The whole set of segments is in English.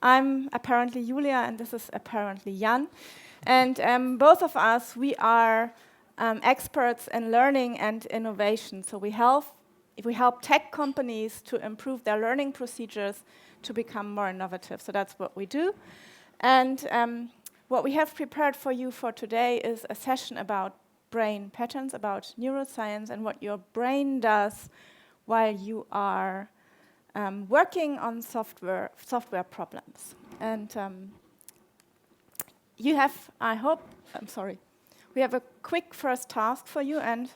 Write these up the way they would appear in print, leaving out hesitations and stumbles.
I'm apparently Julia, and this is apparently Jan. And both of us, we are experts in learning and innovation. So we help tech companies to improve their learning procedures to become more innovative. So that's what we do. And what we have prepared for you for today is a session about brain patterns, about neuroscience, and what your brain does while you are working on software problems. And we have a quick first task for you, and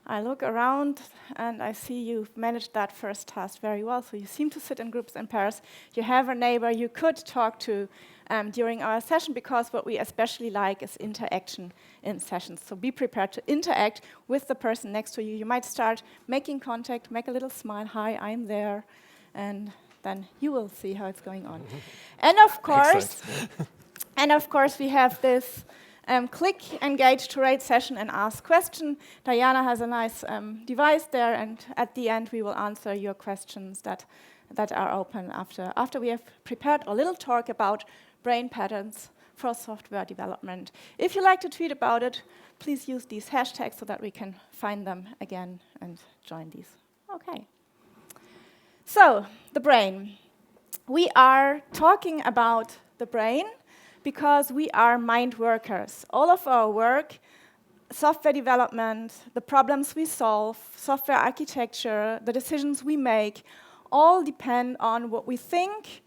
I look around and I see you've managed that first task very well. So you seem to sit in groups in pairs. You have a neighbor you could talk to during our session, because what we especially like is interaction in sessions. So be prepared to interact with the person next to you. You might start making contact, make a little smile, hi, I'm there, and then you will see how it's going on. And of course, we have this click, engage to rate session and ask question. Diana has a nice device there, and at the end we will answer your questions that are open after we have prepared a little talk about brain patterns for software development. If you like to tweet about it, please use these hashtags so that we can find them again and join these. Okay. So, the brain. We are talking about the brain because we are mind workers. All of our work, software development, the problems we solve, software architecture, the decisions we make, all depend on what we think,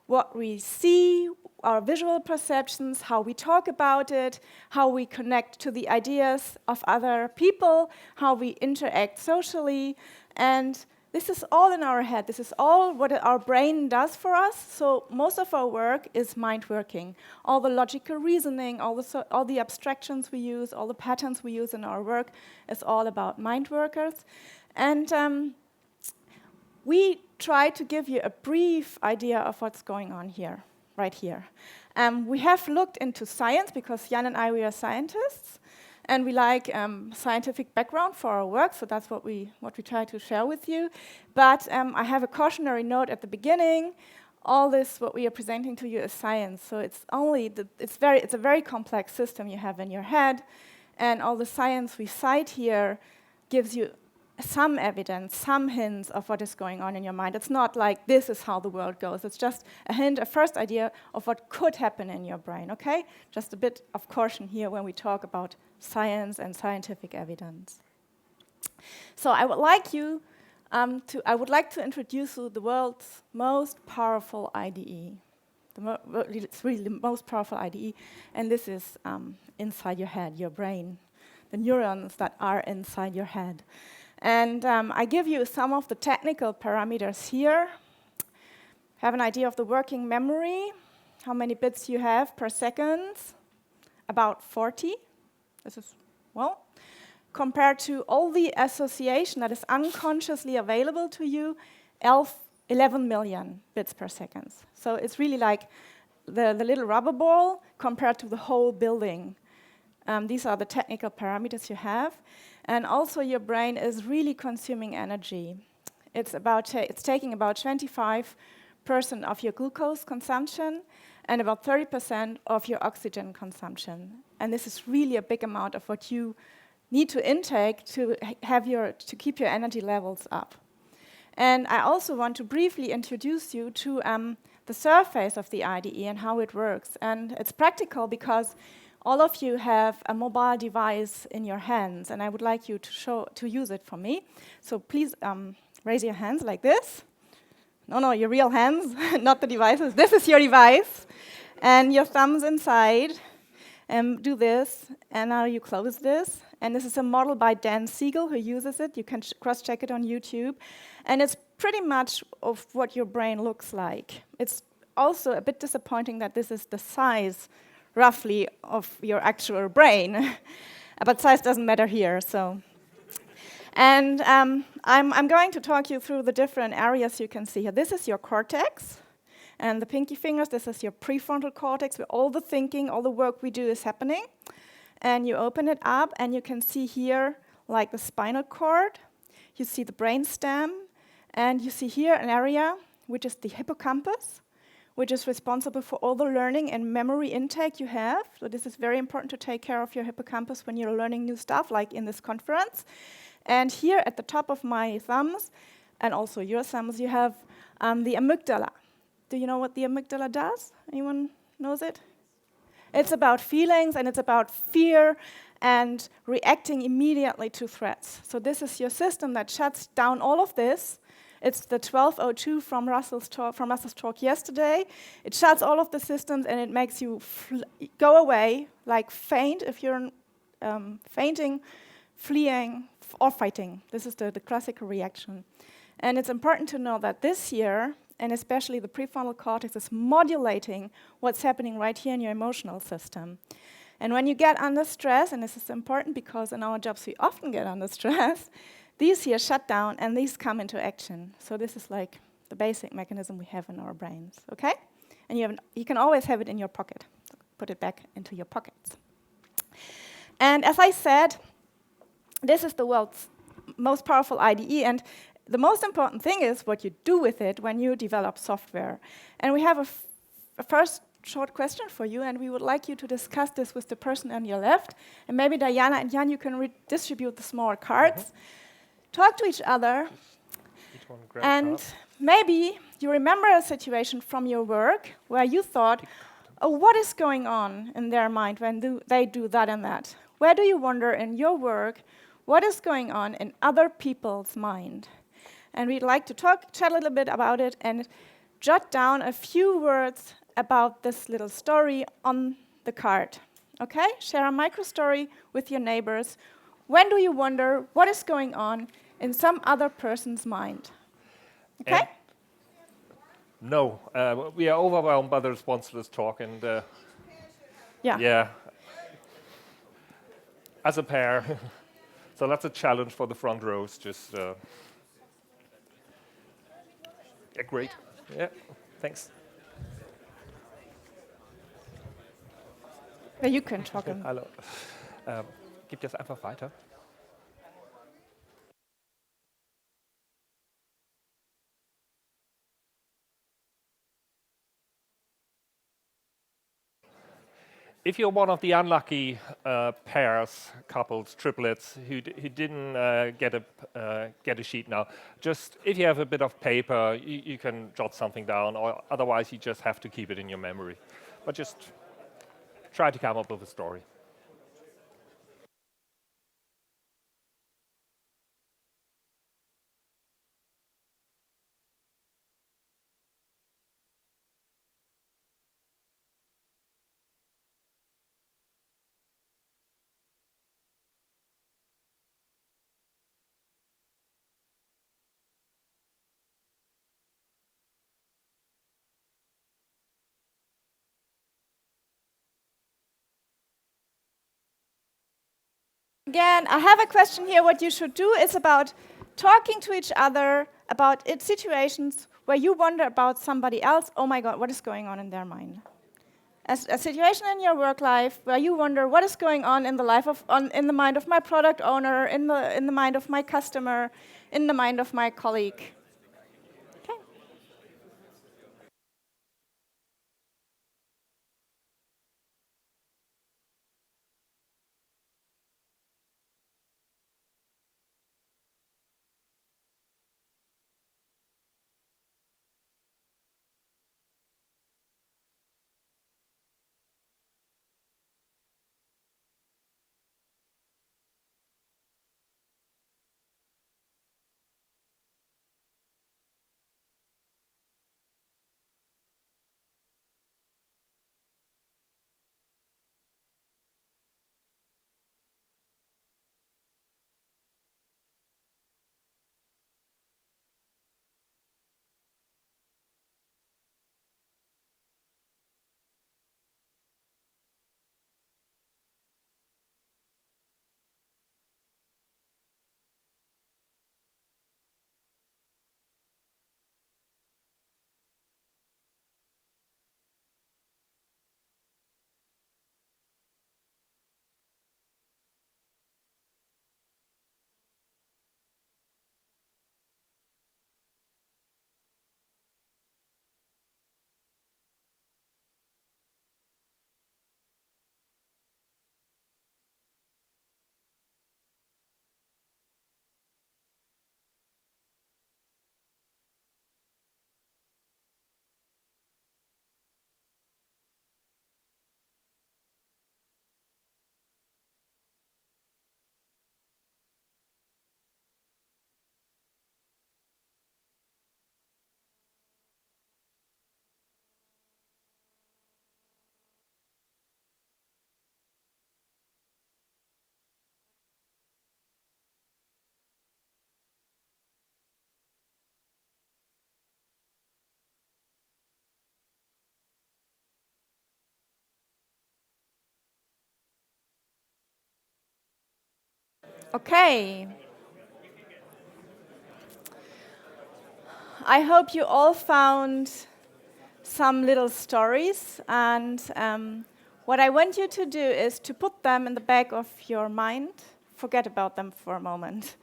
what we see, our visual perceptions, how we talk about it, how we connect to the ideas of other people, how we interact socially, and this is all in our head. This is all what our brain does for us. So most of our work is mind working. All the logical reasoning, all the abstractions we use, all the patterns we use in our work is all about mind workers. And we try to give you a brief idea of what's going on here, right here. We have looked into science because Jan and I, we are scientists. And we like scientific background for our work, so that's what we try to share with you. But I have a cautionary note at the beginning. All this, what we are presenting to you, is science. So it's a very complex system you have in your head, and all the science we cite here gives you some evidence, some hints of what is going on in your mind. It's not like this is how the world goes. It's just a hint, a first idea of what could happen in your brain, okay? Just a bit of caution here when we talk about science and scientific evidence. So I would like to introduce you to the world's most powerful IDE. It's really the most powerful IDE, and this is inside your head, your brain, the neurons that are inside your head. And I give you some of the technical parameters here. Have an idea of the working memory, how many bits you have per second, about 40. This is, well, compared to all the association that is unconsciously available to you, 11 million bits per second. So it's really like the little rubber ball compared to the whole building. These are the technical parameters you have. And also your brain is really consuming energy. It's taking about 25% of your glucose consumption and about 30% of your oxygen consumption. And this is really a big amount of what you need to intake to keep your energy levels up. And I also want to briefly introduce you to the surface of the IDE and how it works. And it's practical because all of you have a mobile device in your hands, and I would like you to use it for me. So please raise your hands like this. No, your real hands, not the devices. This is your device, and your thumbs inside. Do this, and now you close this. And this is a model by Dan Siegel who uses it. You can cross-check it on YouTube. And it's pretty much of what your brain looks like. It's also a bit disappointing that this is the size roughly of your actual brain, but size doesn't matter here. So, and I'm going to talk you through the different areas you can see here. This is your cortex, And the pinky fingers, this is your prefrontal cortex, where all the thinking, all the work we do is happening. And you open it up, and you can see here, like the spinal cord. You see the brainstem, and you see here an area, which is the hippocampus, which is responsible for all the learning and memory intake you have. So this is very important to take care of your hippocampus when you're learning new stuff, like in this conference. And here at the top of my thumbs, and also your thumbs, you have the amygdala. Do you know what the amygdala does? Anyone knows it? It's about feelings, and it's about fear and reacting immediately to threats. So this is your system that shuts down all of this. It's the 1202 from Russell's talk yesterday. It shuts all of the systems, and it makes you go away, like faint if you're fainting, fleeing, or fighting. This is the classical reaction. And it's important to know that this here, and especially the prefrontal cortex, is modulating what's happening right here in your emotional system. And when you get under stress, and this is important because in our jobs we often get under stress, these here shut down and these come into action. So this is like the basic mechanism we have in our brains, okay? And you can always have it in your pocket. So put it back into your pockets. And as I said, this is the world's most powerful IDE, and the most important thing is what you do with it when you develop software. And we have a first short question for you, and we would like you to discuss this with the person on your left. And maybe Diana and Jan, you can redistribute the small cards. Talk to each other, and maybe you remember a situation from your work where you thought, oh, what is going on in their mind when they do that and that? Where do you wonder in your work, what is going on in other people's mind? And we'd like to chat a little bit about it and jot down a few words about this little story on the card. Okay? Share a micro story with your neighbors. When do you wonder what is going on in some other person's mind? Okay? No, we are overwhelmed by the response to this talk, and yeah, as a pair, so that's a challenge for the front rows. Just yeah, great. Yeah, thanks. Yeah, you can talk. Hallo. Gib das einfach weiter. If you're one of the unlucky pairs, couples, triplets who didn't get a sheet now, just if you have a bit of paper, you can jot something down, or otherwise you just have to keep it in your memory. But just try to come up with a story. Again, I have a question here. What you should do is about talking to each other about situations where you wonder about somebody else. Oh my God, what is going on in their mind? As a situation in your work life where you wonder what is going on in the in the mind of my product owner, in the mind of my customer, in the mind of my colleague. Okay. Okay. I hope you all found some little stories, and what I want you to do is to put them in the back of your mind, forget about them for a moment,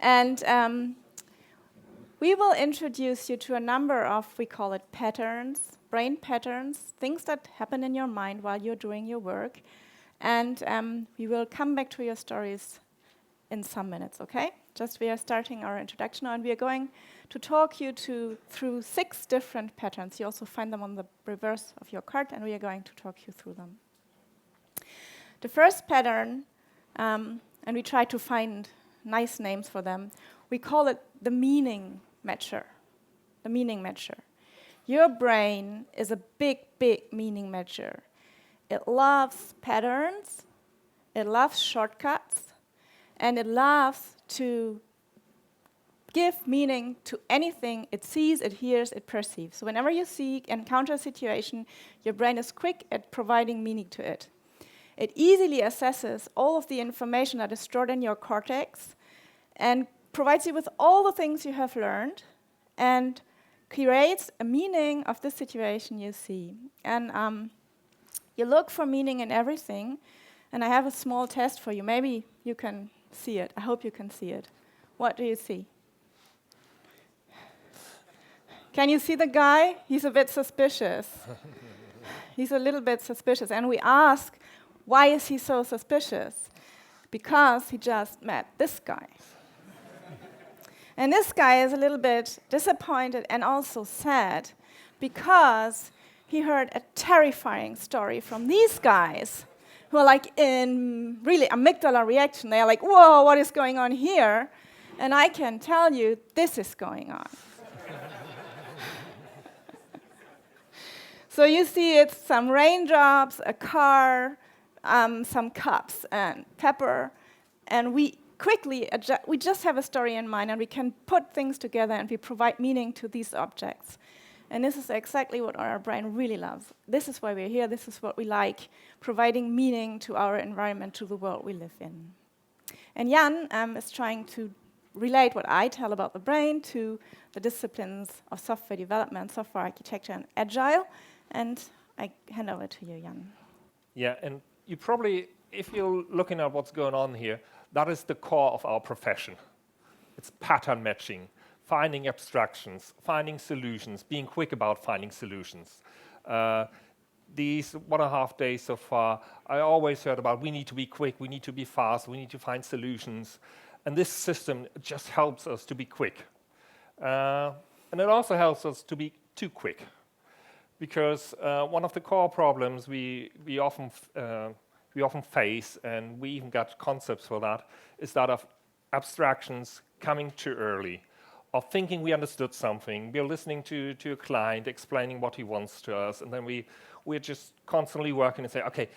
and we will introduce you to a number of, we call it patterns, brain patterns, things that happen in your mind while you're doing your work, and we will come back to your stories in some minutes, okay? Just we are starting our introduction now, and we are going to talk you through 6 different patterns. You also find them on the reverse of your card, and we are going to talk you through them. The first pattern, and we try to find nice names for them, we call it the meaning matcher. The meaning matcher. Your brain is a big, big meaning matcher. It loves patterns, it loves shortcuts, and it loves to give meaning to anything it sees, it hears, it perceives. So whenever you encounter a situation, your brain is quick at providing meaning to it. It easily assesses all of the information that is stored in your cortex and provides you with all the things you have learned and creates a meaning of the situation you see. And you look for meaning in everything, and I have a small test for you. Maybe you can see it. I hope you can see it. What do you see? Can you see the guy? He's a bit suspicious. He's a little bit suspicious. And we ask, why is he so suspicious? Because he just met this guy. And this guy is a little bit disappointed and also sad because he heard a terrifying story from these guys who are like in really amygdala reaction. They are like, whoa, what is going on here? And I can tell you, this is going on. So you see it's some raindrops, a car, some cups and pepper, and we quickly adjust. We just have a story in mind, and we can put things together, and we provide meaning to these objects. And this is exactly what our brain really loves. This is why we're here. This is what we like, providing meaning to our environment, to the world we live in. And Jan is trying to relate what I tell about the brain to the disciplines of software development, software architecture, and Agile. And I hand over to you, Jan. Yeah, and you probably, if you're looking at what's going on here, that is the core of our profession. It's pattern matching, finding abstractions, finding solutions, being quick about finding solutions. These 1.5 days so far, I always heard about we need to be quick, we need to be fast, we need to find solutions. And this system just helps us to be quick. And it also helps us to be too quick. Because one of the core problems we often face, and we even got concepts for that, is that of abstractions coming too early, of thinking we understood something. We're listening to a client explaining what he wants to us, and then we're just constantly working and say, okay,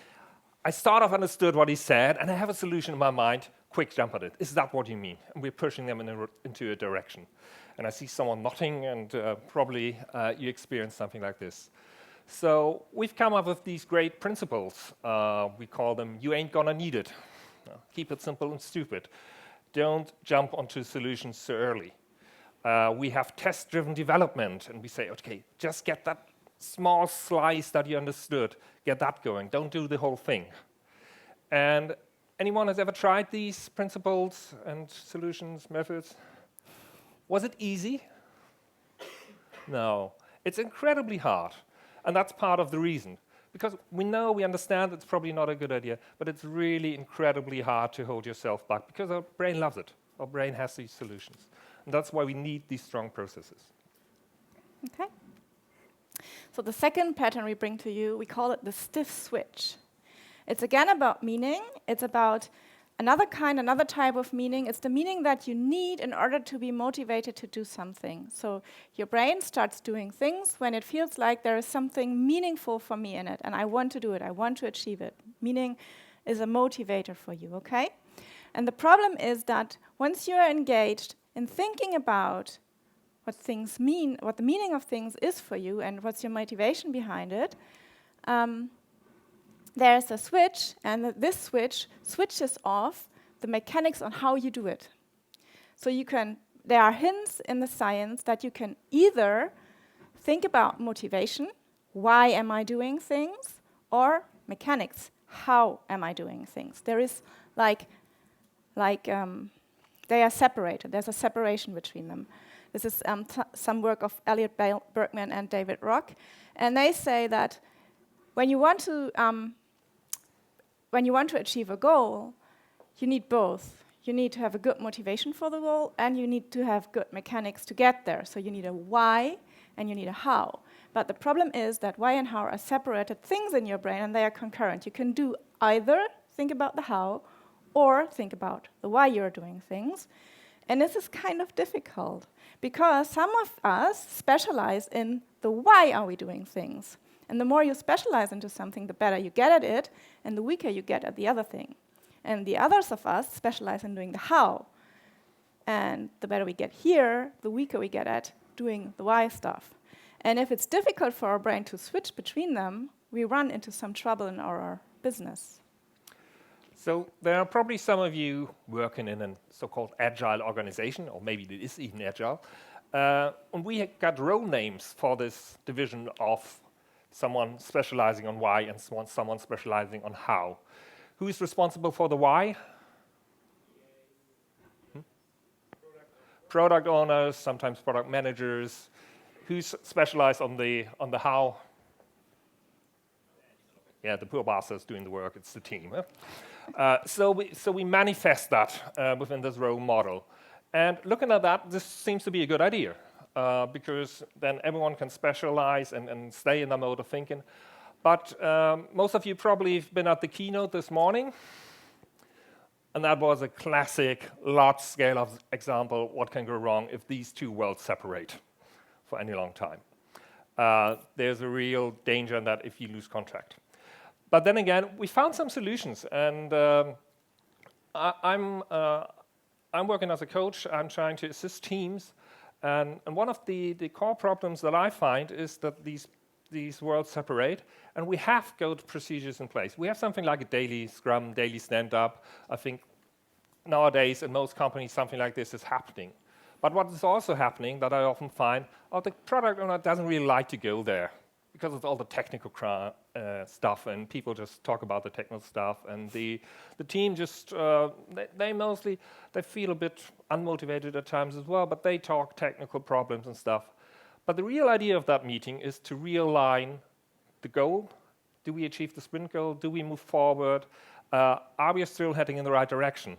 I sort of understood what he said, and I have a solution in my mind. Quick jump at it. Is that what you mean? And we're pushing them into a direction. And I see someone nodding, and probably you experience something like this. So we've come up with these great principles. We call them, you ain't gonna need it. Keep it simple and stupid. Don't jump onto solutions so early. We have test-driven development, and we say, okay, just get that small slice that you understood. Get that going. Don't do the whole thing. And anyone has ever tried these principles and solutions, methods? Was it easy? No. It's incredibly hard. And that's part of the reason. Because we understand it's probably not a good idea, but it's really incredibly hard to hold yourself back because our brain loves it. Our brain has these solutions. And that's why we need these strong processes. Okay. So the second pattern we bring to you, we call it the stiff switch. It's again about meaning. It's about another type of meaning. It's the meaning that you need in order to be motivated to do something. So your brain starts doing things when it feels like there is something meaningful for me in it, and I want to do it, I want to achieve it. Meaning is a motivator for you, okay? And the problem is that once you are engaged in thinking about what things mean, what the meaning of things is for you, and what's your motivation behind it, there's a switch, and this switch switches off the mechanics on how you do it. So there are hints in the science that you can either think about motivation, why am I doing things, or mechanics, how am I doing things. There is they are separated. There's a separation between them. This is some work of Elliot Berkman and David Rock, and they say that when you want to achieve a goal, you need both. You need to have a good motivation for the goal, and you need to have good mechanics to get there. So you need a why, and you need a how. But the problem is that why and how are separated things in your brain, and they are concurrent. You can do either think about the how, or think about the why you're doing things. And this is kind of difficult, because some of us specialize in the why are we doing things. And the more you specialize into something, the better you get at it, and the weaker you get at the other thing. And the others of us specialize in doing the how. And the better we get here, the weaker we get at doing the why stuff. And if it's difficult for our brain to switch between them, we run into some trouble in our business. So there are probably some of you working in a so-called agile organization, or maybe it is even agile. And we got role names for this division of someone specializing on why and someone specializing on how. Who is responsible for the why? Product owners, sometimes product managers. Who's specialized on the how? Yeah, the poor bosses doing the work, it's the team. So we manifest that within this role model. And looking at that, this seems to be a good idea, because then everyone can specialize and stay in the mode of thinking. But most of you probably have been at the keynote this morning, and that was a classic large-scale example what can go wrong if these two worlds separate for any long time. There's a real danger in that if you lose contact. But then again, we found some solutions, and I'm working as a coach. I'm trying to assist teams, and one of the core problems that I find is that these worlds separate, and we have GOTO procedures in place. We have something like a daily Scrum, daily stand-up. I think nowadays in most companies something like this is happening. But what is also happening that I often find, the product owner doesn't really like to go there because of all the technical stuff, and people just talk about the technical stuff, and the team just, they feel a bit unmotivated at times as well, but they talk technical problems and stuff. But the real idea of that meeting is to realign the goal. Do we achieve the sprint goal? Do we move forward? Are we still heading in the right direction?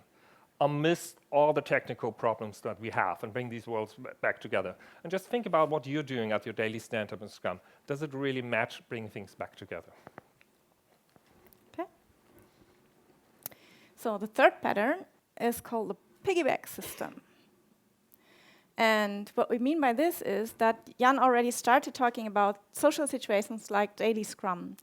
Amidst all the technical problems that we have, and bring these worlds back together. And just think about what you're doing at your daily stand-up in Scrum. Does it really match bringing things back together? Okay. So the third pattern is called the piggyback system. And what we mean by this is that Jan already started talking about social situations like daily Scrum.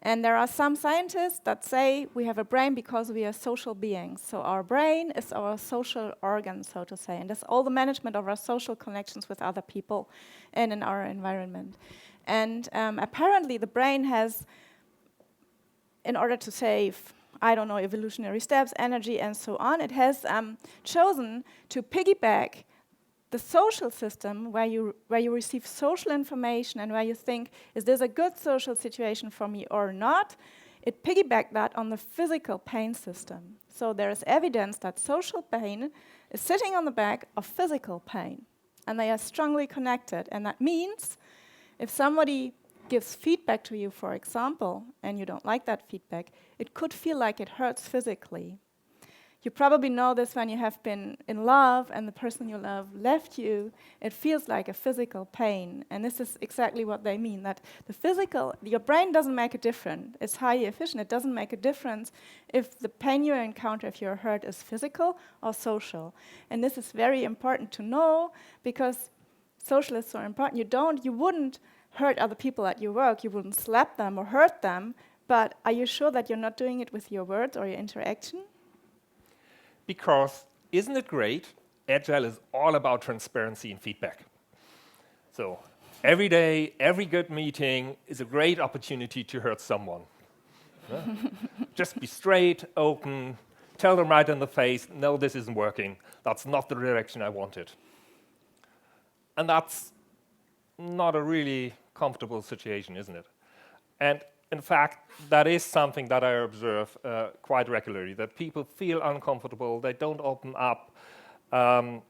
And there are some scientists that say we have a brain because we are social beings. So our brain is our social organ, so to say, and that's all the management of our social connections with other people and in our environment. And apparently the brain has, in order to save, evolutionary steps, energy, and so on, it has chosen to piggyback the social system where you receive social information and where you think, is this a good social situation for me or not? It piggybacked that on the physical pain system. So there is evidence that social pain is sitting on the back of physical pain. And they are strongly connected. And that means if somebody gives feedback to you, for example, and you don't like that feedback, it could feel like it hurts physically. You probably know this when you have been in love and the person you love left you. It feels like a physical pain. And this is exactly what they mean, that your brain doesn't make a difference. It's highly efficient. It doesn't make a difference if the pain you encounter, if you're hurt, is physical or social. And this is very important to know because social is so important. You wouldn't hurt other people at your work. You wouldn't slap them or hurt them. But are you sure that you're not doing it with your words or your interaction? Because isn't it great? Agile is all about transparency and feedback. So every day, every good meeting is a great opportunity to hurt someone. Just be straight, open, tell them right in the face, no, this isn't working. That's not the direction I wanted. And that's not a really comfortable situation, isn't it? And in fact, that is something that I observe quite regularly, that people feel uncomfortable, they don't open up, and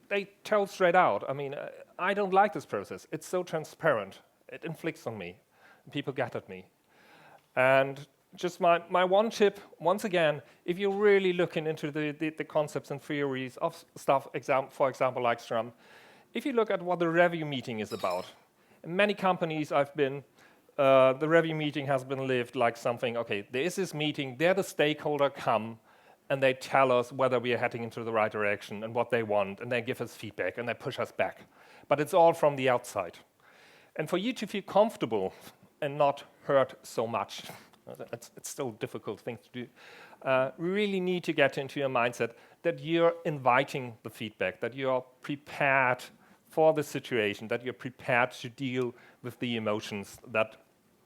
they tell straight out, I mean, I don't like this process. It's so transparent. It inflicts on me. People get at me. And just my one tip, once again, if you're really looking into the concepts and theories of stuff, for example, like Scrum, if you look at what the review meeting is about, in many companies I've been, the review meeting has been lived like something, okay, there is this meeting, there the stakeholder come, and they tell us whether we are heading into the right direction and what they want, and they give us feedback, and they push us back. But it's all from the outside. And for you to feel comfortable and not hurt so much, it's still a difficult thing to do, we really need to get into a mindset that you're inviting the feedback, that you're prepared for the situation, that you're prepared to deal with the emotions that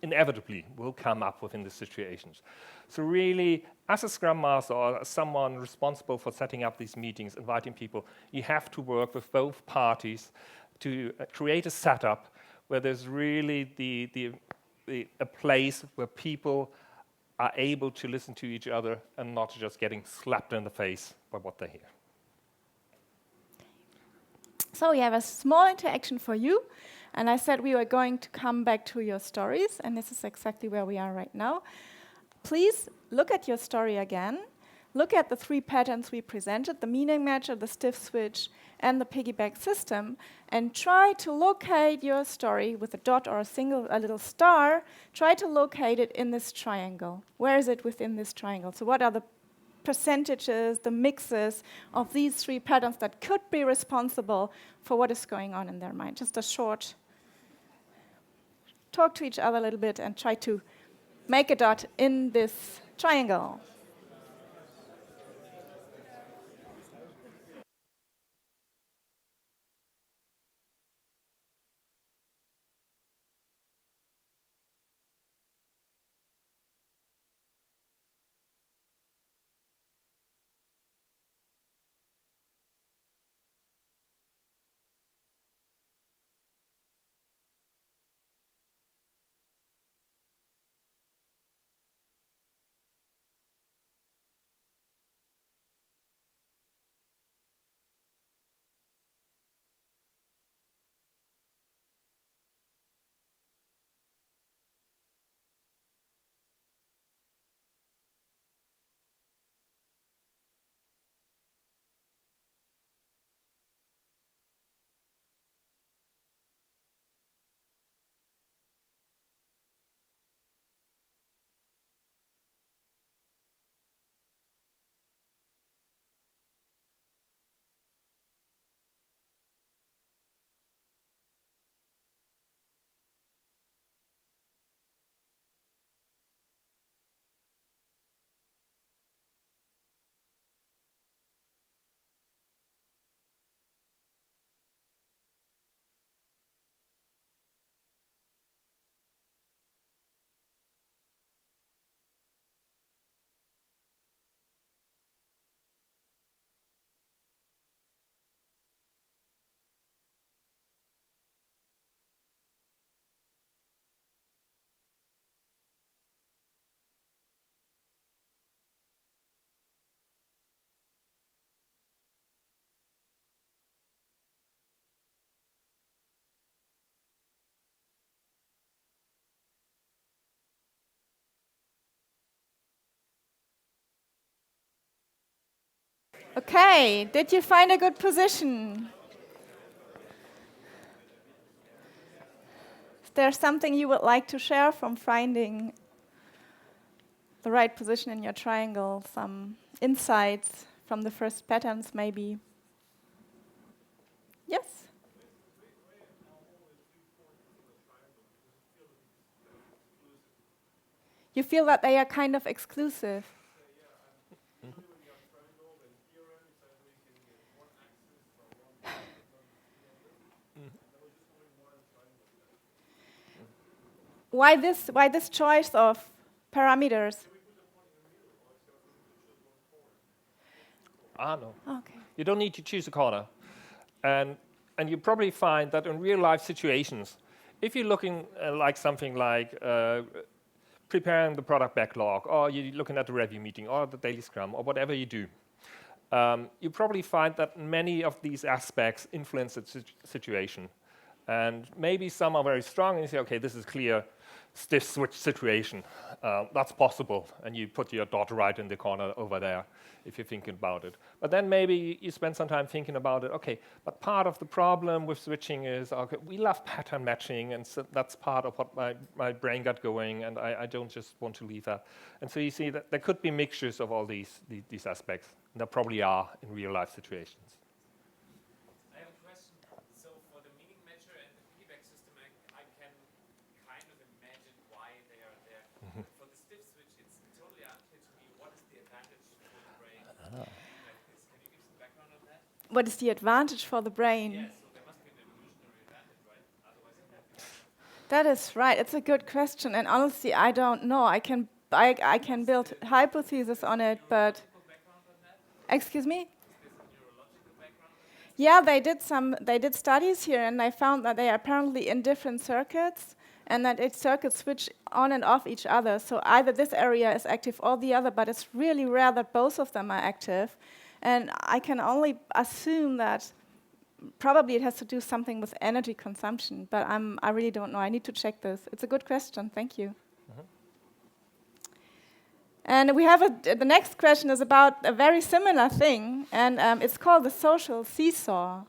inevitably will come up within the situations. So really, as a Scrum Master or as someone responsible for setting up these meetings, inviting people, you have to work with both parties to create a setup where there's really a place where people are able to listen to each other and not just getting slapped in the face by what they hear. So we have a small interaction for you, and I said we were going to come back to your stories, and this is exactly where we are right now. Please look at your story again. Look at the 3 patterns we presented, the meaning matcher, the stiff switch, and the piggyback system, and try to locate your story with a dot or a little star. Try to locate it in this triangle. Where is it within this triangle? So what are the percentages, the mixes of these 3 patterns that could be responsible for what is going on in their mind? Just a short talk to each other a little bit and try to make a dot in this triangle. Okay, did you find a good position? Is there something you would like to share from finding the right position in your triangle? Some insights from the first patterns, maybe? Yes? You feel that they are kind of exclusive. Why this choice of parameters? No. Okay. You don't need to choose a corner. And you probably find that in real life situations, if you're looking like something like preparing the product backlog, or you're looking at the review meeting, or the daily scrum, or whatever you do, you probably find that many of these aspects influence the situation. And maybe some are very strong, and you say, okay, this is clear, stiff switch situation. That's possible, and you put your dot right in the corner over there if you're thinking about it. But then maybe you spend some time thinking about it, okay, but part of the problem with switching is, okay, we love pattern matching, and so that's part of what my brain got going, and I don't just want to leave that. And so you see that there could be mixtures of all these aspects, and there probably are in real life situations. I have a question. So for the meaning matcher and the piggyback system, I can kind of imagine why they are there. For the stiff switch, it's totally unclear to me. What is the advantage for the brain like this? Can you give some background on that? What is the advantage for the brain? Yeah, so there must be an evolutionary advantage, right? Otherwise it won't be. That is right. It's a good question, and honestly, I don't know. I can build hypotheses on it, but excuse me. Yeah, they did studies here, and they found that they are apparently in different circuits, and that each circuit switch on and off each other. So either this area is active or the other, but it's really rare that both of them are active. And I can only assume that probably it has to do something with energy consumption, but I really don't know. I need to check this. It's a good question. Thank you. And we have the next question is about a very similar thing, and it's called the social seesaw.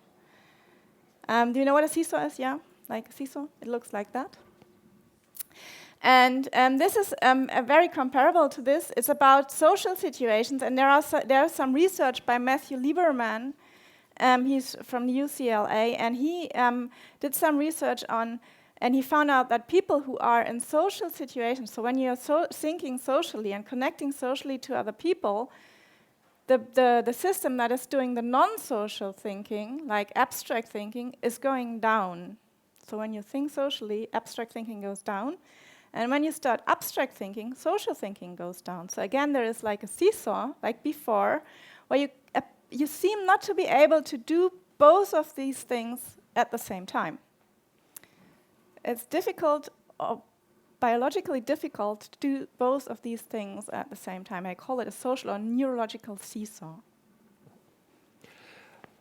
Do you know what a seesaw is? Yeah, like a seesaw? It looks like that. And this is very comparable to this. It's about social situations, and there's some research by Matthew Lieberman. He's from the UCLA, and he did some research on, and he found out that people who are in social situations, so when you're thinking socially and connecting socially to other people, the system that is doing the non-social thinking, like abstract thinking, is going down. So when you think socially, abstract thinking goes down. And when you start abstract thinking, social thinking goes down. So again, there is like a seesaw, like before, where you seem not to be able to do both of these things at the same time. It's difficult, or biologically difficult, to do both of these things at the same time. I call it a social or neurological seesaw.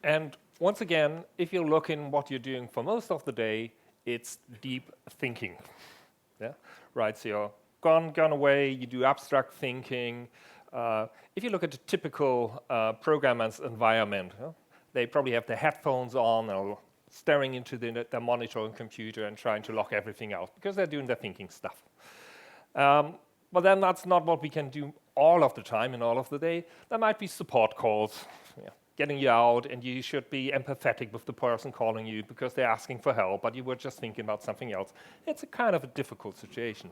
And once again, if you look in what you're doing for most of the day, it's deep thinking. Yeah, right. So you're gone away. You do abstract thinking. If you look at the typical programmer's environment, they probably have their headphones on or staring into their monitor and computer and trying to lock everything out because they're doing their thinking stuff. But then that's not what we can do all of the time and all of the day. There might be support calls, getting you out, and you should be empathetic with the person calling you because they're asking for help, but you were just thinking about something else. It's a kind of a difficult situation.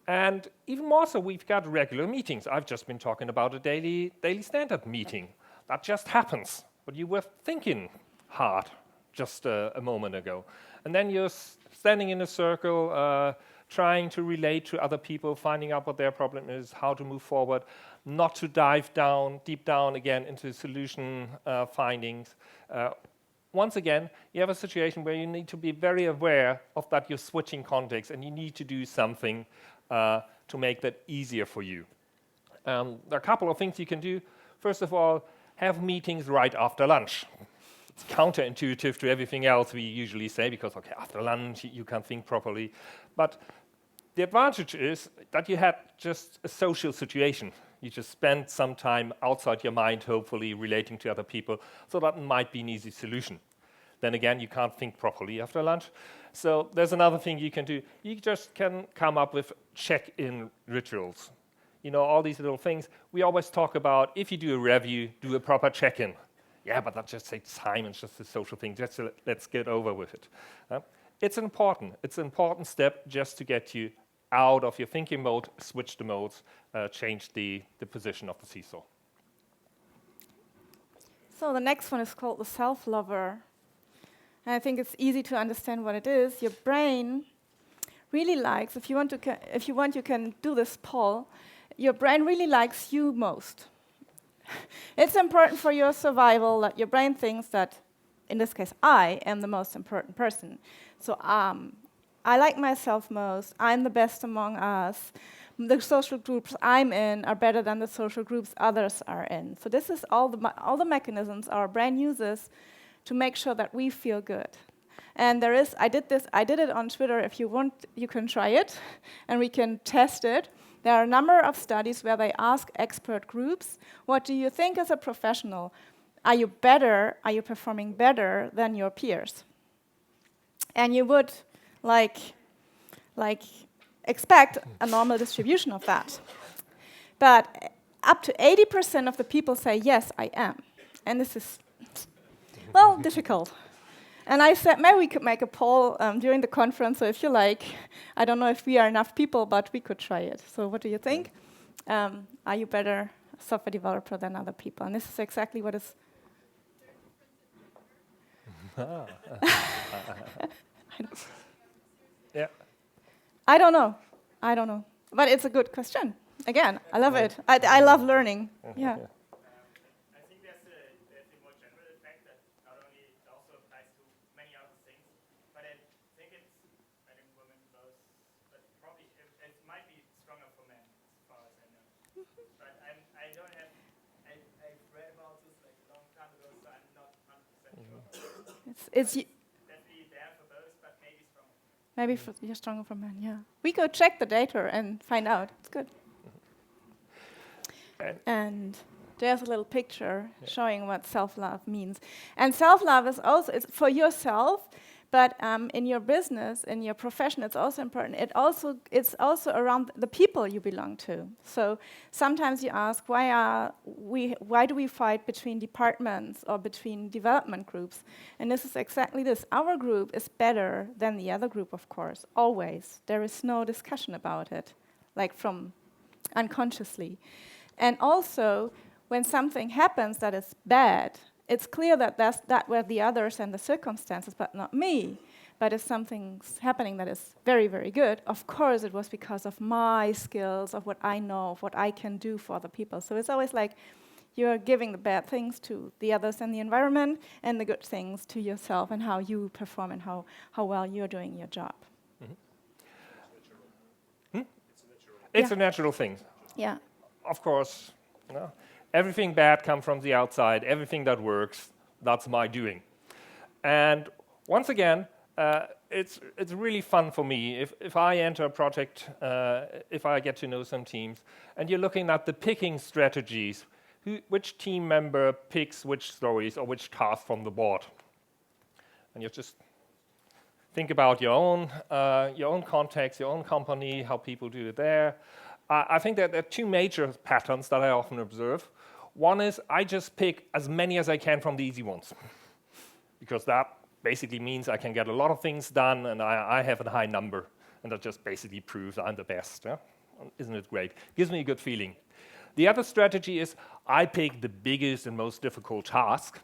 And even more so, we've got regular meetings. I've just been talking about a daily standard meeting. That just happens, but you were thinking hard just a moment ago. And then you're standing in a circle, trying to relate to other people, finding out what their problem is, how to move forward, not to dive deep down again into solution findings. Once again, you have a situation where you need to be very aware of that you're switching context and you need to do something to make that easier for you. There are a couple of things you can do. First of all, have meetings right after lunch. It's counterintuitive to everything else we usually say because, okay, after lunch you can't think properly. But the advantage is that you had just a social situation. You just spend some time outside your mind, hopefully relating to other people, so that might be an easy solution. Then again, you can't think properly after lunch. So there's another thing you can do. You just can come up with check-in rituals. You know, all these little things. We always talk about, if you do a review, do a proper check-in. Yeah, but that just takes time, it's just a social thing. Let's get over with it. It's an important step just to get you out of your thinking mode, switch the modes, change the position of the seesaw. So the next one is called the self-lover. And I think it's easy to understand what it is. Your brain really likes, if you want, you can do this poll. Your brain really likes you most. It's important for your survival that your brain thinks that, in this case, I am the most important person. So I like myself most. I'm the best among us. The social groups I'm in are better than the social groups others are in. So this is all the mechanisms our brain uses to make sure that we feel good. And I did it on Twitter. If you want, you can try it, and we can test it. There are a number of studies where they ask expert groups, what do you think as a professional? Are you performing better than your peers? And you would like expect a normal distribution of that. But up to 80% of the people say, yes, I am. And this is, well, difficult. And I said, maybe we could make a poll during the conference, so if you like, I don't know if we are enough people, but we could try it. So what do you think? Are you better software developer than other people? And this is exactly what is... Yeah. I don't know. But it's a good question. Again, I love it. I love learning. Yeah. I think there's a more general effect that not only it also applies to many other things, but I think women both, but probably it might be stronger for men as far as I know. But I don't have, I've read about this like a long time ago, so I'm not 100% sure. It's Definitely there for both, but maybe stronger. maybe you're stronger for men, yeah. We could check the data and find out. It's good. And there's a little picture showing what self-love means. And self-love is also it's for yourself, but in your business, in your profession, it's also important. It's also around the people you belong to. So sometimes you ask, why do we fight between departments or between development groups? And this is exactly this. Our group is better than the other group, of course, always. There is no discussion about it, like from unconsciously. And also, when something happens that is bad, it's clear that that were the others and the circumstances, but not me. But if something's happening that is very, very good, of course it was because of my skills, of what I know, of what I can do for other people. So it's always like you're giving the bad things to the others and the environment, and the good things to yourself and how you perform and how well you're doing your job. Mm-hmm. It's a natural thing. Yeah. Of course, everything bad comes from the outside. Everything that works, that's my doing. And once again, it's really fun for me if I enter a project, if I get to know some teams, and you're looking at the picking strategies, which team member picks which stories or which task from the board, and you just think about your own context, your own company, how people do it there. I think that there are two major patterns that I often observe. One is I just pick as many as I can from the easy ones, because that basically means I can get a lot of things done and I have a high number, and that just basically proves I'm the best. Yeah? Isn't it great? Gives me a good feeling. The other strategy is I pick the biggest and most difficult task.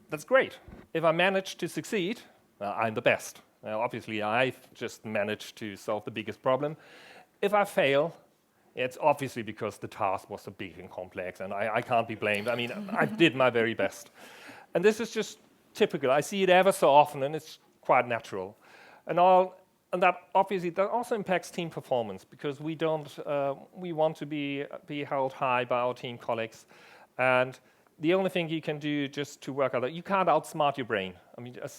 That's great. If I manage to succeed, I'm the best. Obviously, I've just managed to solve the biggest problem. If I fail, it's obviously because the task was so big and complex, and I can't be blamed. I mean, I did my very best. And this is just typical. I see it ever so often, and it's quite natural. And that obviously that also impacts team performance, because we want to be held high by our team colleagues. And the only thing you can do just to work out that you can't outsmart your brain. I mean, a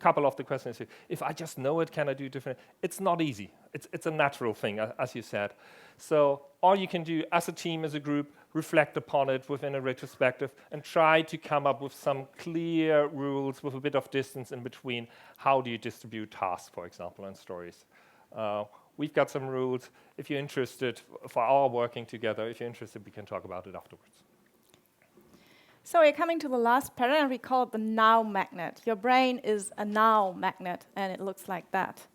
couple of the questions, if I just know it, can I do different? It's not easy. It's a natural thing, as you said. So all you can do as a team, as a group, reflect upon it within a retrospective and try to come up with some clear rules with a bit of distance in between. How do you distribute tasks, for example, and stories? We've got some rules. If you're interested, for our working together, if you're interested, we can talk about it afterwards. So we're coming to the last pattern, and we call it the now magnet. Your brain is a now magnet, and it looks like that.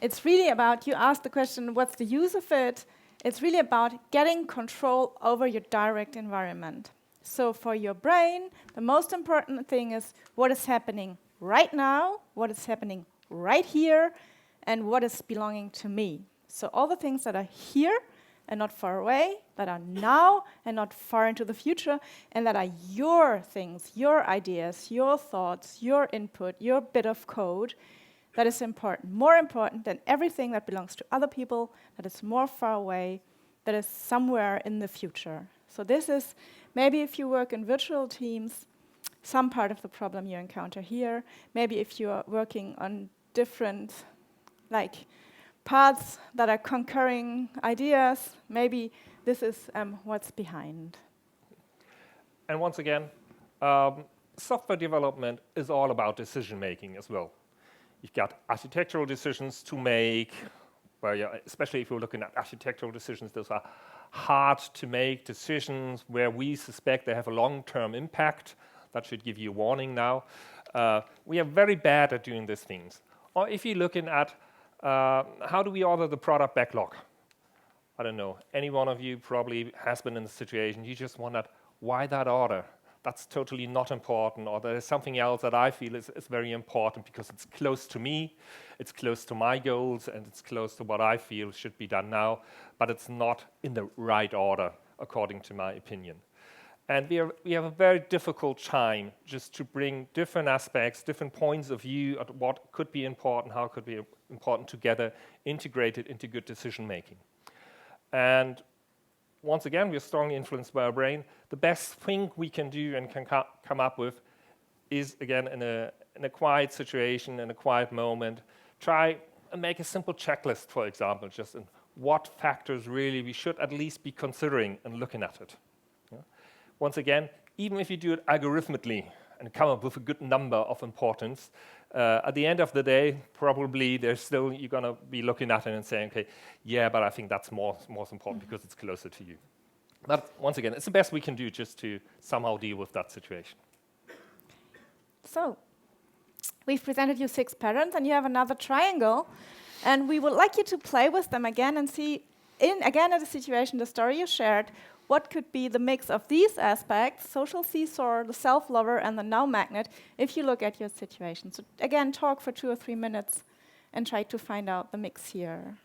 It's really about, you ask the question, what's the use of it? It's really about getting control over your direct environment. So for your brain, the most important thing is what is happening right now, what is happening right here, and what is belonging to me. So all the things that are here, and not far away, that are now and not far into the future, and that are your things, your ideas, your thoughts, your input, your bit of code, that is important, more important than everything that belongs to other people, that is more far away, that is somewhere in the future. So this is, maybe if you work in virtual teams, some part of the problem you encounter here. Maybe if you are working on different, paths that are concurring ideas, maybe this is what's behind. And once again, software development is all about decision making as well. You've got architectural decisions to make, where especially if you're looking at architectural decisions, those are hard to make decisions where we suspect they have a long-term impact. That should give you a warning now. We are very bad at doing these things. Or if you're looking at how do we order the product backlog? I don't know. Any one of you probably has been in the situation. You just wondered, why that order? That's totally not important, or there is something else that I feel is very important because it's close to me, it's close to my goals, and it's close to what I feel should be done now, but it's not in the right order, according to my opinion. And we have a very difficult time just to bring different aspects, different points of view at what could be important, how could be important together, integrated into good decision making. And once again, we're strongly influenced by our brain. The best thing we can do and can come up with is, again, in a quiet situation, in a quiet moment, try and make a simple checklist, for example, just in what factors really we should at least be considering and looking at it. Yeah? Once again, even if you do it algorithmically and come up with a good number of importance, at the end of the day, probably there's still, you're going to be looking at it and saying, okay, yeah, but I think that's most important because it's closer to you. But once again, it's the best we can do just to somehow deal with that situation. So, we've presented you 6 patterns, and you have another triangle, and we would like you to play with them again and see, again at the situation, the story you shared, what could be the mix of these aspects, social seesaw, the self-lover, and the now magnet, if you look at your situation. So again, talk for 2 or 3 minutes and try to find out the mix here.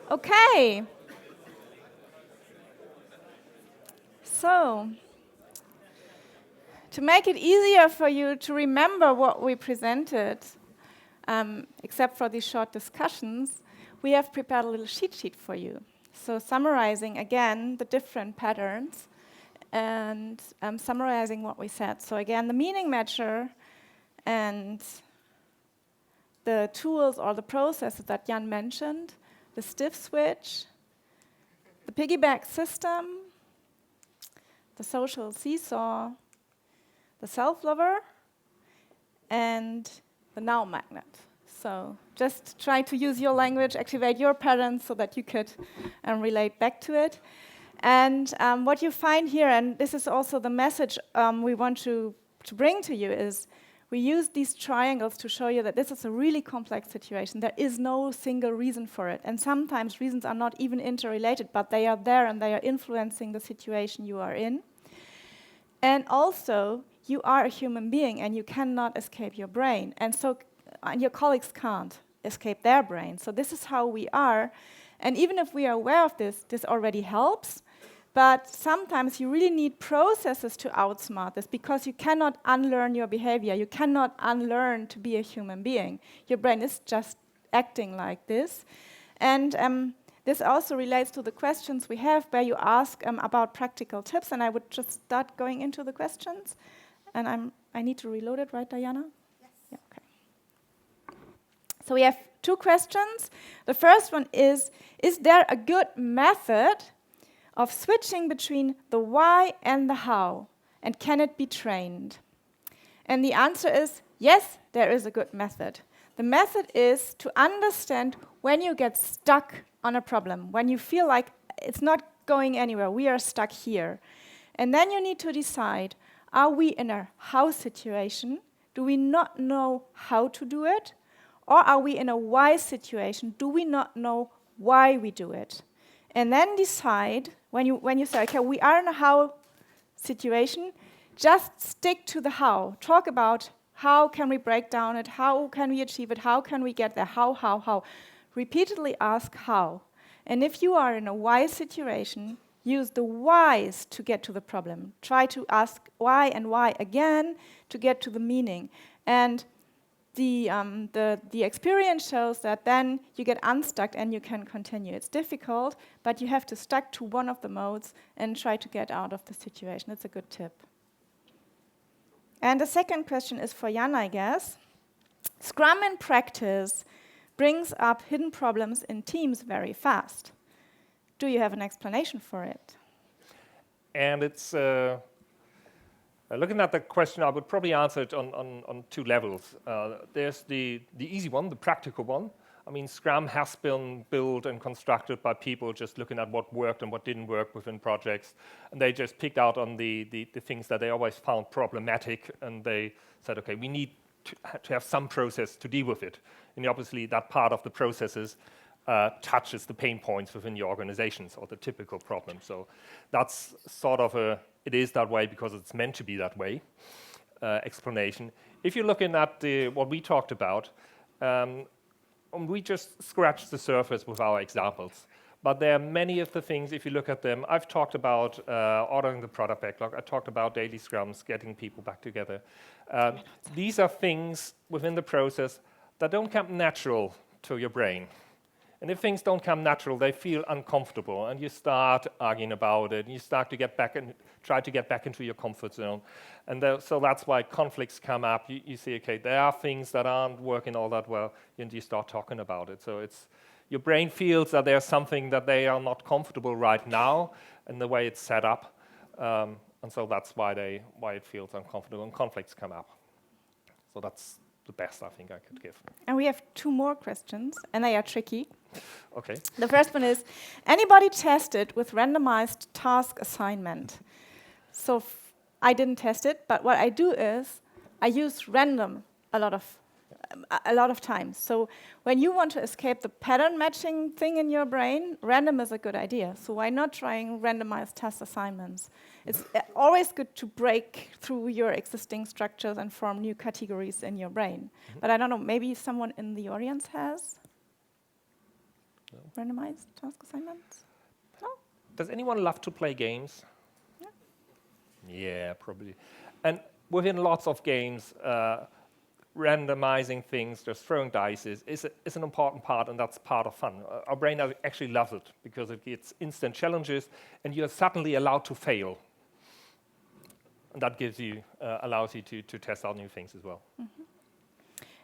Okay. So, To make it easier for you to remember what we presented, except for these short discussions, we have prepared a little cheat sheet for you. So summarizing, again, the different patterns and summarizing what we said. So again, the meaning matcher and the tools or the processes that Jan mentioned, the stiff switch, the piggyback system, the social seesaw, the self-lover, and the now magnet. So just try to use your language, activate your patterns so that you could relate back to it. And what you find here, and this is also the message we want to bring to you, is we use these triangles to show you that this is a really complex situation. There is no single reason for it. And sometimes reasons are not even interrelated, but they are there and they are influencing the situation you are in. And also, you are a human being and you cannot escape your brain. And your colleagues can't escape their brain. So this is how we are. And even if we are aware of this, this already helps. But sometimes you really need processes to outsmart this because you cannot unlearn your behavior. You cannot unlearn to be a human being. Your brain is just acting like this. And this also relates to the questions we have where you ask about practical tips. And I would just start going into the questions. And I need to reload it, right, Diana? Yes. Yeah, okay. So we have 2 questions. The first one is there a good method of switching between the why and the how? And can it be trained? And the answer is yes, there is a good method. The method is to understand when you get stuck on a problem, when you feel like it's not going anywhere, we are stuck here. And then you need to decide, are we in a how situation? Do we not know how to do it? Or are we in a why situation? Do we not know why we do it? And then decide, when you say, okay, we are in a how situation, just stick to the how. Talk about how can we break down it, how can we achieve it, how can we get there, how. Repeatedly ask how. And if you are in a why situation, use the whys to get to the problem. Try to ask why and why again to get to the meaning. And the experience shows that then you get unstuck and you can continue. It's difficult, but you have to stick to one of the modes and try to get out of the situation. It's a good tip. And the second question is for Jan, I guess. Scrum in practice brings up hidden problems in teams very fast. Do you have an explanation for it? And it's looking at the question, I would probably answer it on 2 levels. There's the easy one, the practical one. I mean, Scrum has been built and constructed by people just looking at what worked and what didn't work within projects. And they just picked out on the things that they always found problematic. And they said, okay, we need to have some process to deal with it. And obviously, that part of the processes touches the pain points within the organizations or the typical problems. So that's sort of it is that way because it's meant to be that way explanation. If you're looking at what we talked about, we just scratched the surface with our examples. But there are many of the things, if you look at them, I've talked about ordering the product backlog. I talked about daily scrums, getting people back together. These are things within the process that don't come natural to your brain. And if things don't come natural, they feel uncomfortable, and you start arguing about it, and you start to get back and try to get back into your comfort zone. And so that's why conflicts come up. You see, okay, there are things that aren't working all that well, and you start talking about it. So your brain feels that there's something that they are not comfortable right now, and the way it's set up. And so that's why it feels uncomfortable, and conflicts come up. So that's the best I think I could give. And we have 2 more questions, and they are tricky. Okay. The first one is, anybody tested with randomized task assignment? So I didn't test it, but what I do is I use random a lot of times. So when you want to escape the pattern matching thing in your brain, random is a good idea. So why not trying randomized task assignments? It's always good to break through your existing structures and form new categories in your brain. Mm-hmm. But I don't know, maybe someone in the audience has randomized task assignments? No? Does anyone love to play games? Yeah. Yeah, probably. And within lots of games, randomizing things, just throwing dice is an important part, and that's part of fun. Our brain actually loves it because it gets instant challenges, and you're suddenly allowed to fail. And that gives you, allows you to test out new things as well. Mm-hmm.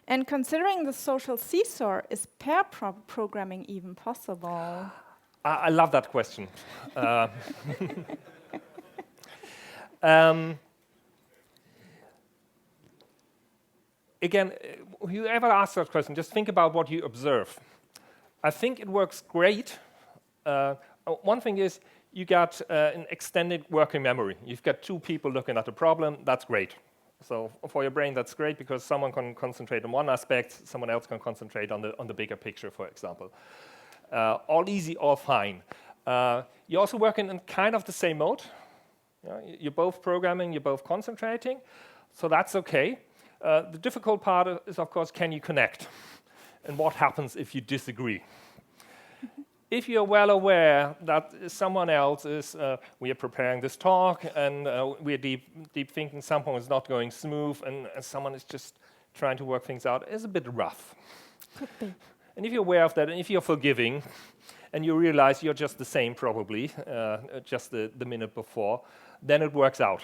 And considering the social seesaw, is pair programming even possible? I love that question. Again, whoever asks that question, just think about what you observe. I think it works great. One thing is you got an extended working memory. You've got two people looking at a problem. That's great. So for your brain, that's great because someone can concentrate on one aspect, someone else can concentrate on the bigger picture, for example. All easy, all fine. You're also working in kind of the same mode. You're both programming, you're both concentrating, so that's okay. The difficult part is, of course, can you connect? And what happens if you disagree? If you're well aware that someone else is, we are preparing this talk, and we're deep thinking someone is not going smooth, and someone is just trying to work things out, it's a bit rough. Could be. And if you're aware of that, and if you're forgiving, and you realize you're just the same probably, just the minute before, then it works out.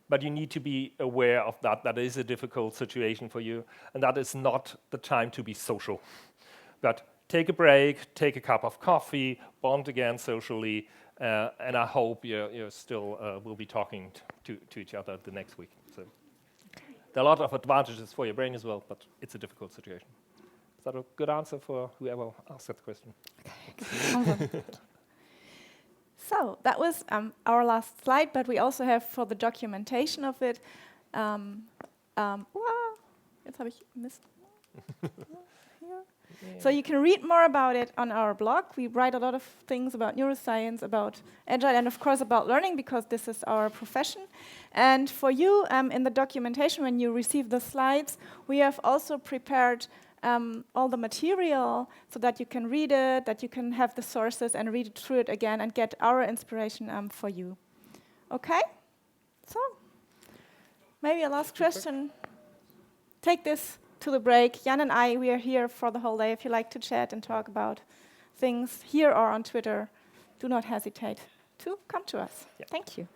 But you need to be aware of that. That is a difficult situation for you, and that is not the time to be social. But take a break, take a cup of coffee, bond again socially, and I hope you still will be talking to each other the next week. So there are a lot of advantages for your brain as well, but it's a difficult situation. Is that a good answer for whoever asked that question? So that was our last slide, but we also have for the documentation of it. Jetzt habe ich Mist. So you can read more about it on our blog. We write a lot of things about neuroscience, about Agile, and of course about learning, because this is our profession. And for you, in the documentation, when you receive the slides, we have also prepared all the material so that you can read it, that you can have the sources and read through it again and get our inspiration for you. Okay? So, maybe a last question. Take this to the break. Jan and I, we are here for the whole day. If you like to chat and talk about things here or on Twitter, do not hesitate to come to us. Yeah. Thank you.